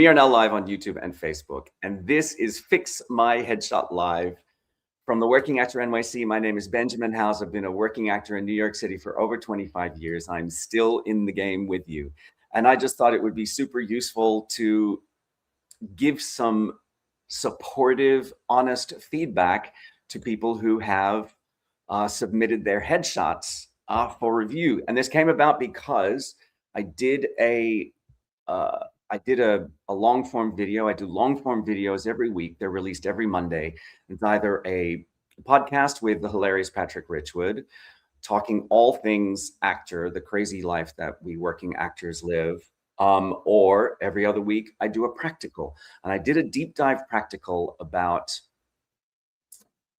We are now live on YouTube and Facebook, and this is Fix My Headshot Live from the Working Actor NYC. My name is Benjamin House. I've been a working actor in New York City for over 25 years. I'm still in the game with you. And I just thought it would be super useful to give some supportive, honest feedback to people who have submitted their headshots for review. And this came about because I did a long form video. I do long form videos every week. They're released every Monday. It's either a podcast with the hilarious Patrick Richwood, talking all things actor, the crazy life that we working actors live, or every other week I do a practical. And I did a deep dive practical about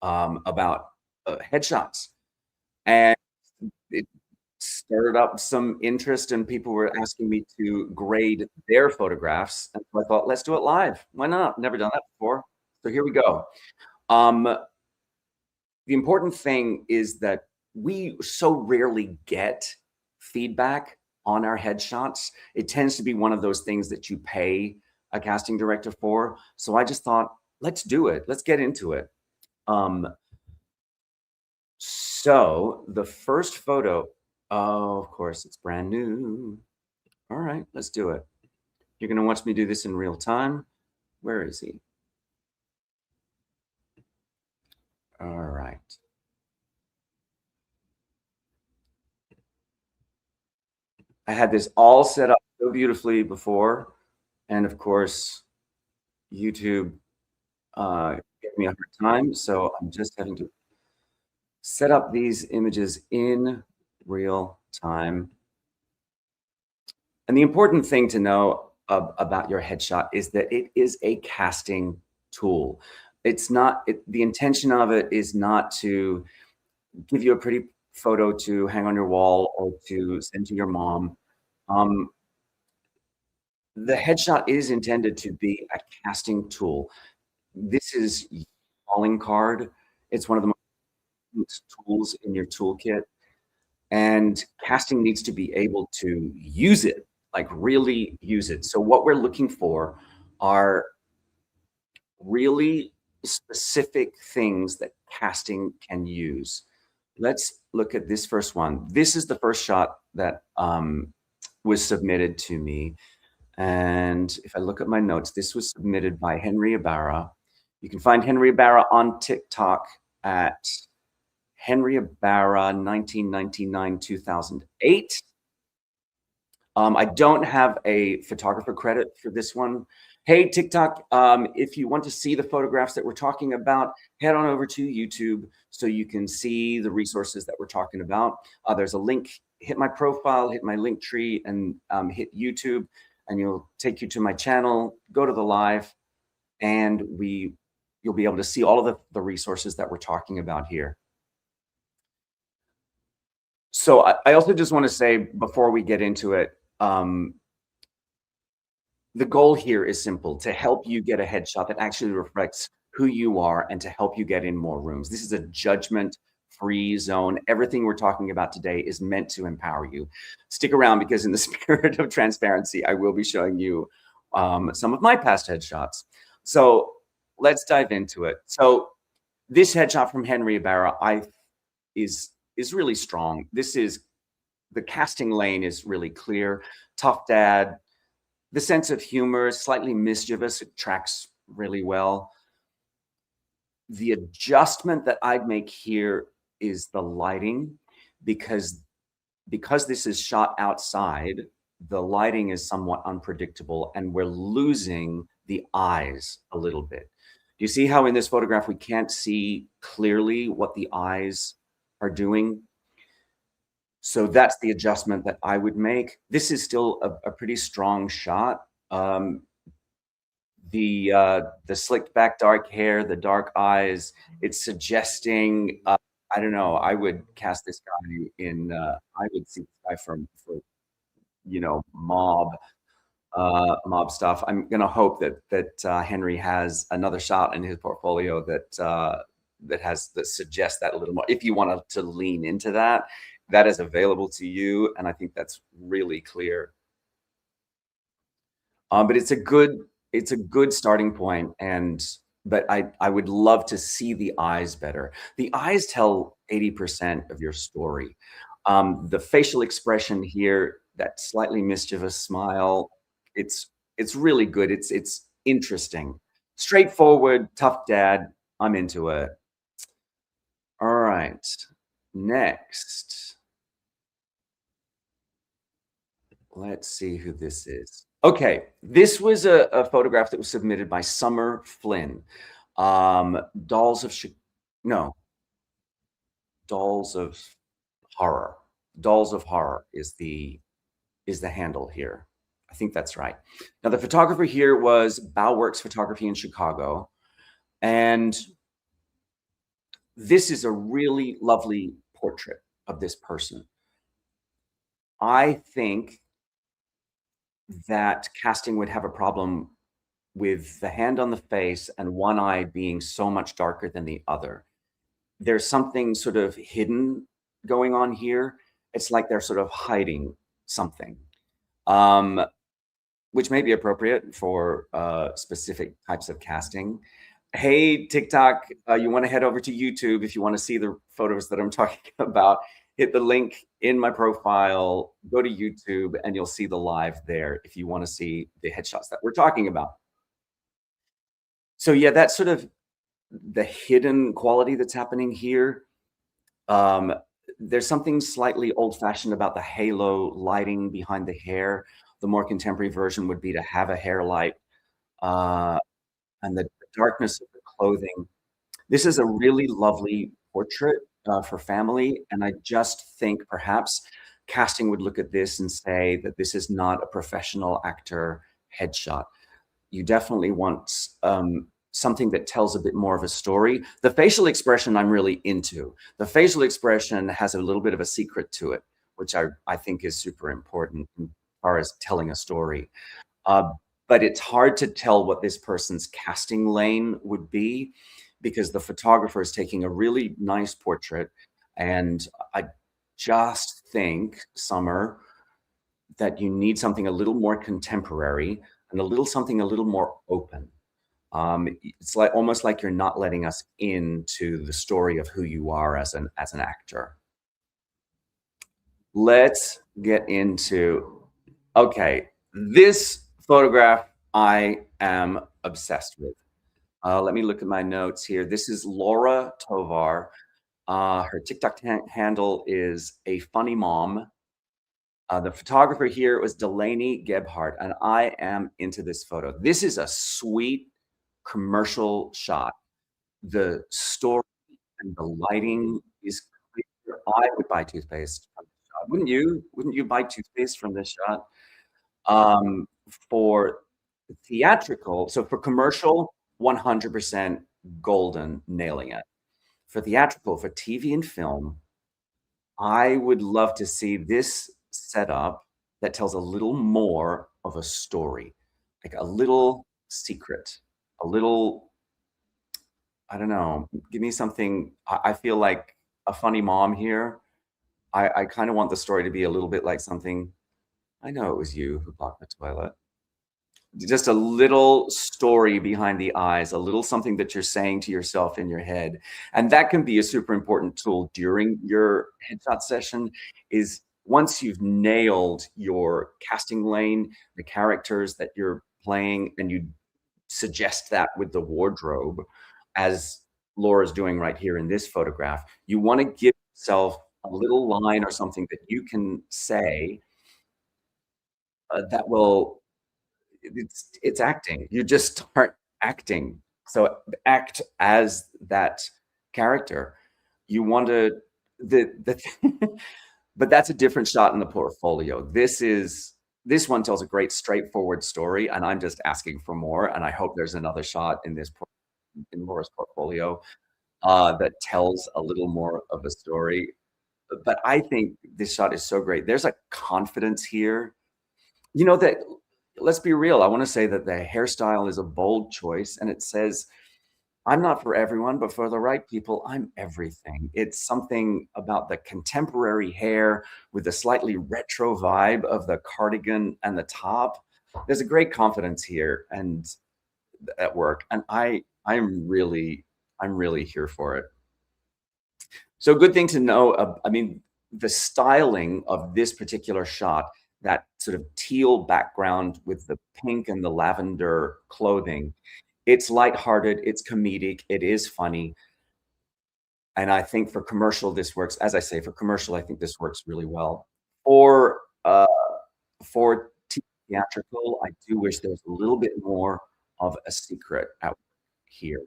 headshots, and it stirred up some interest, and people were asking me to grade their photographs. And so I thought, let's do it live. Why not? Never done that before. So here we go. The important thing is that we so rarely get feedback on our headshots. It tends to be one of those things that you pay a casting director for. So I just thought, let's do it. Let's get into it. So the first photo, oh, of course, it's brand new. All right, let's do it. You're going to watch me do this in real time. Where is he? All right. I had this all set up so beautifully before. And of course, YouTube gave me a hard time. So I'm just having to set up these images in real time. And the important thing to know about your headshot is that it is a casting tool. It's not, the intention of it is not to give you a pretty photo to hang on your wall or to send to your mom. The headshot is intended to be a casting tool. This is your calling card. It's one of the most tools in your toolkit, and casting needs to be able to use it, like really use it. So what we're looking for are really specific things that casting can use. Let's look at this first one. This is the first shot that was submitted to me. And if I look at my notes, this was submitted by Henry Ibarra. You can find Henry Ibarra on TikTok at Henry Ibarra 1999-2008. I don't have a photographer credit for this one. Hey, TikTok, if you want to see the photographs that we're talking about, head on over to YouTube so you can see the resources that we're talking about. There's a link. Hit my profile, hit my link tree, and hit YouTube, and you'll take you to my channel. Go to the live, and you'll be able to see all of the resources that we're talking about here. So I also just want to say before we get into it, the goal here is simple: to help you get a headshot that actually reflects who you are and to help you get in more rooms. This is a judgment-free zone. Everything we're talking about today is meant to empower you. Stick around, because in the spirit of transparency, I will be showing you some of my past headshots. So let's dive into it. So this headshot from Henry Ibarra is really strong. This is, the casting lane is really clear. Tough dad. The sense of humor is slightly mischievous. It tracks really well. The adjustment that I'd make here is the lighting, because this is shot outside, the lighting is somewhat unpredictable, and we're losing the eyes a little bit. Do you see how in this photograph we can't see clearly what the eyes are doing? So that's the adjustment that I would make. This is still a pretty strong shot. The slicked back dark hair, the dark eyes, it's suggesting, I don't know, I would cast this guy in, I would see this guy for mob stuff. I'm gonna hope that Henry has another shot in his portfolio that suggests that a little more. If you want to lean into that, that is available to you, and I think that's really clear. But it's a good starting point, and but I would love to see the eyes better. The eyes tell 80% of your story. The facial expression here, that slightly mischievous smile, it's it's really good. It's interesting. Straightforward, tough dad. I'm into it. All right. Next, let's see who this is. Okay, this was a photograph that was submitted by Summer Flynn. Dolls of no, Dolls of Horror. Dolls of Horror is the handle here. I think that's right. Now the photographer here was Bowworks Photography in Chicago, and this is a really lovely portrait of this person. I think that casting would have a problem with the hand on the face and one eye being so much darker than the other. There's something sort of hidden going on here. It's like they're sort of hiding something, um, which may be appropriate for specific types of casting. Hey, TikTok, you want to head over to YouTube if you want to see the photos that I'm talking about. Hit the link in my profile, go to YouTube, and you'll see the live there if you want to see the headshots that we're talking about. So, yeah, that's sort of the hidden quality that's happening here. Um, there's something slightly old-fashioned about the halo lighting behind the hair. The more contemporary version would be to have a hair light, uh, and the darkness of the clothing. This is a really lovely portrait, for family, and I just think perhaps casting would look at this and say that this is not a professional actor headshot. You definitely want something that tells a bit more of a story. The facial expression I'm really into. The facial expression has a little bit of a secret to it, which I think is super important as far as telling a story. Uh, but it's hard to tell what this person's casting lane would be because the photographer is taking a really nice portrait. And I just think, Summer, that you need something a little more contemporary and a little something a little more open. It's like almost like you're not letting us into the story of who you are as an actor. Let's get into okay, this photograph I am obsessed with. Let me look at my notes here. This is Laura Tovar. Her TikTok handle is a funny mom. The photographer here was Delaney Gebhardt, and I am into this photo. This is a sweet commercial shot. The story and the lighting is clear. I would buy toothpaste from this shot. Wouldn't you? Wouldn't you buy toothpaste from this shot? Um, for theatrical, so for commercial, 100% golden, nailing it. For theatrical, for TV and film, I would love to see this setup that tells a little more of a story, like a little secret, a little, I don't know, give me something. I feel like a funny mom here. I kind of want the story to be a little bit like something. I know it was you who blocked the toilet. Just a little story behind the eyes, a little something that you're saying to yourself in your head. And that can be a super important tool during your headshot session is once you've nailed your casting lane, the characters that you're playing, and you suggest that with the wardrobe, as Laura's doing right here in this photograph, you want to give yourself a little line or something that you can say that will it's acting. You just start acting. So act as that character. You want to the but that's a different shot in the portfolio. This one tells a great straightforward story, and I'm just asking for more. And I hope there's another shot in in Laura's portfolio that tells a little more of a story. But I think this shot is so great. There's a confidence here that let's be real, I wanna say that the hairstyle is a bold choice, and it says, "I'm not for everyone, but for the right people, I'm everything." It's something about the contemporary hair with the slightly retro vibe of the cardigan and the top. There's a great confidence here and at work, and I'm really here for it. So good thing to know, I mean, the styling of this particular shot, that sort of teal background with the pink and the lavender clothing, it's lighthearted, it's comedic, it is funny, and I think for commercial, this works. As I say, for commercial, I think this works really well. For, for theatrical, I do wish there was a little bit more of a secret out here.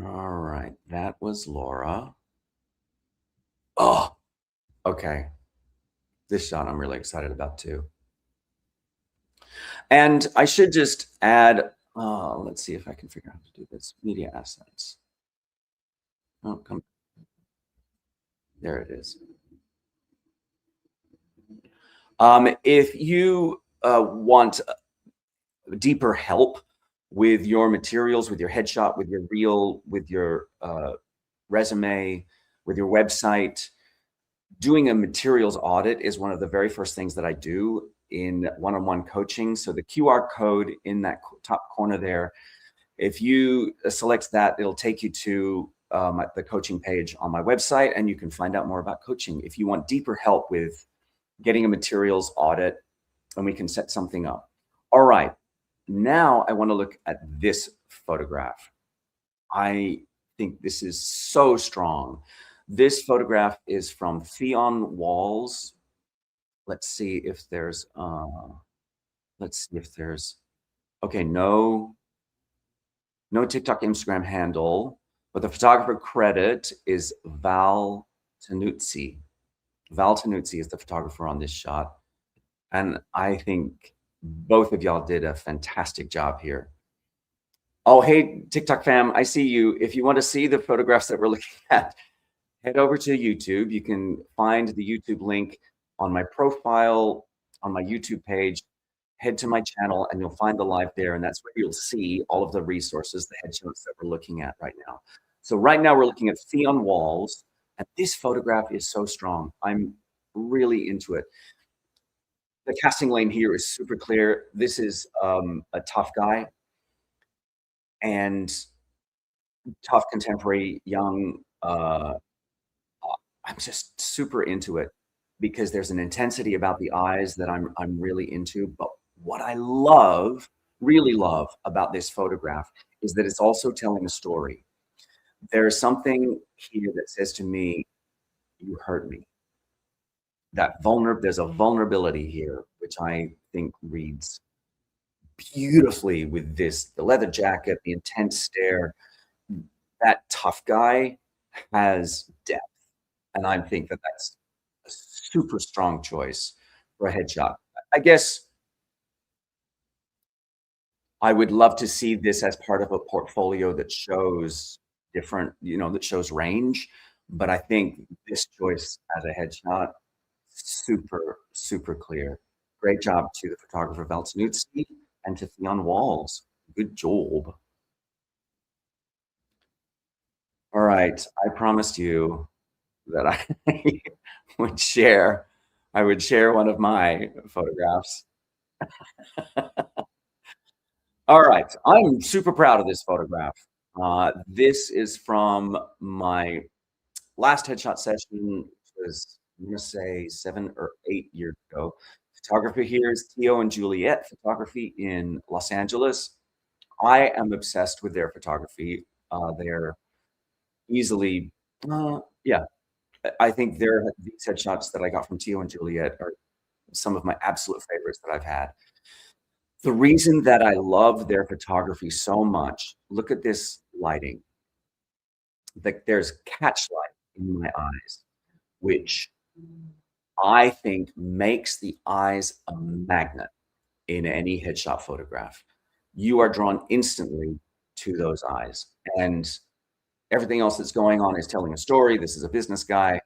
All right, that was Laura. Oh, okay. This shot I'm really excited about too. And I should just add, let's see if I can figure out how to do this. Media assets. Oh, come, there it is. If you want deeper help with your materials, with your headshot, with your reel, with your resume, with your website, doing a materials audit is one of the very first things that I do in one-on-one coaching. So the QR code in that top corner there, if you select that, it'll take you to the coaching page on my website, and you can find out more about coaching. If you want deeper help with getting a materials audit, and we can set something up. All right, now I want to look at this photograph. I think this is so strong. This photograph is from Theon Walls. Let's see if there's, okay, no TikTok, Instagram handle, but the photographer credit is Val Tanuzzi. Val Tanuzzi is the photographer on this shot. And I think both of y'all did a fantastic job here. Oh, hey, TikTok fam, I see you. If you want to see the photographs that we're looking at, head over to YouTube. You can find the YouTube link on my profile, on my YouTube page. Head to my channel and you'll find the live there. And that's where you'll see all of the resources, the headshots that we're looking at right now. So right now we're looking at Theon Walls. And this photograph is so strong. I'm really into it. The casting lane here is super clear. This is a tough guy and tough contemporary young. I'm just super into it because there's an intensity about the eyes that I'm really into. But what I love, really love about this photograph is that it's also telling a story. There's something here that says to me, "You hurt me." There's a vulnerability here, which I think reads beautifully with this, the leather jacket, the intense stare. That tough guy has depth, and I think that that's a super strong choice for a headshot. I guess I would love to see this as part of a portfolio that shows different, that shows range, but I think this choice as a headshot, super, super clear. Great job to the photographer Valtanuzzi and to Theon Walls. Good job. All right, I promised you that I would share one of my photographs. All right, I'm super proud of this photograph. This is from my last headshot session, which was, I'm gonna say 7 or 8 years ago. Photography here is Theo and Juliet Photography in Los Angeles. I am obsessed with their photography. They're easily, yeah, I think these headshots that I got from Theo and Juliet are some of my absolute favorites that I've had. The reason that I love their photography so much, look at this lighting. Like there's catch light in my eyes, which I think makes the eyes a magnet in any headshot photograph. You are drawn instantly to those eyes, and everything else that's going on is telling a story. This is a business guy,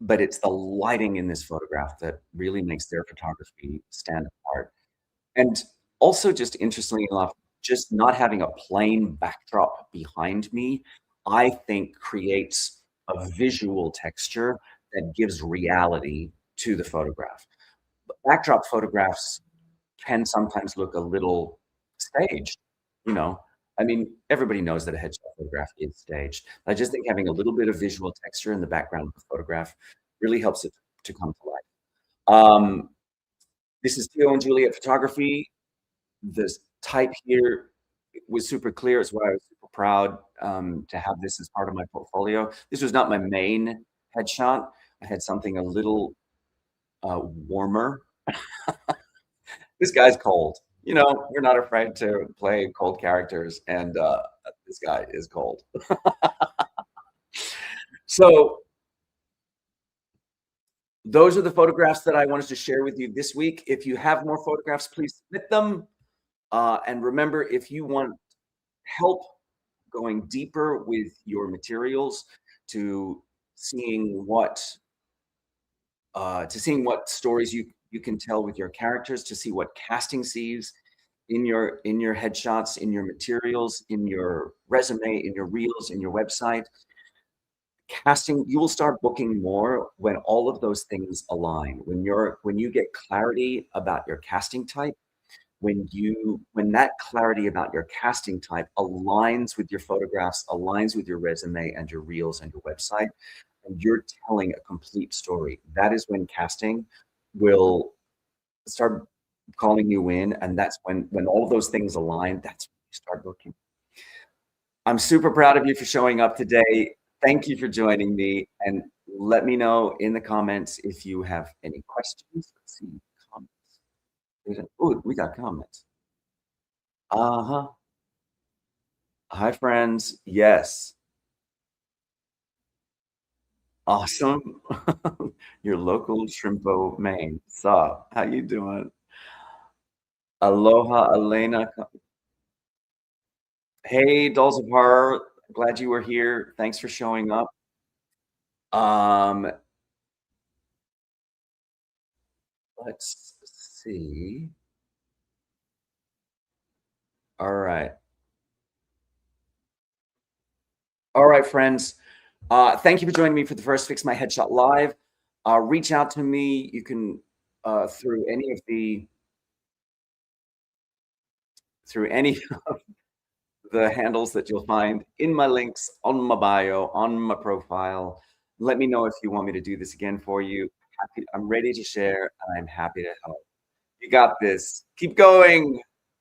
but it's the lighting in this photograph that really makes their photography stand apart. And also, just interestingly enough, just not having a plain backdrop behind me, I think creates a visual texture that gives reality to the photograph. But backdrop photographs can sometimes look a little staged, you know? I mean, everybody knows that a headshot photograph is staged. I just think having a little bit of visual texture in the background of the photograph really helps it to come to life. This is Theo and Juliet Photography. This type here was super clear. It's why I was super proud to have this as part of my portfolio. This was not my main headshot. I had something a little warmer. This guy's cold. You know, we're not afraid to play cold characters, and this guy is cold. So those are the photographs that I wanted to share with you this week. If you have more photographs, please submit them. And remember, if you want help going deeper with your materials to seeing what stories you can tell with your characters, to see what casting sees in your headshots, in your materials, in your resume, in your reels, in your website. Casting, you will start booking more when all of those things align. When you get clarity about your casting type, when that clarity about your casting type aligns with your photographs, aligns with your resume and your reels and your website, and you're telling a complete story, that is when casting will start calling you in, and that's when all of those things align, that's when you start booking. I'm super proud of you for showing up today. Thank you for joining me, and let me know in the comments if you have any questions. Let's see, comments. Oh, we got comments. Uh-huh. Hi, friends. Yes. Awesome. Your local Shrimpo, Maine. Sup? How you doing? Aloha, Elena. Hey, Dolls of Horror. Glad you were here. Thanks for showing up. Um, let's see. All right. All right, friends. Thank you for joining me for the first Fix My Headshot Live. Reach out to me. You can through any of the handles that you'll find in my links on my bio, on my profile. Let me know if you want me to do this again for you. I'm ready to share, and I'm happy to help. You got this. Keep going.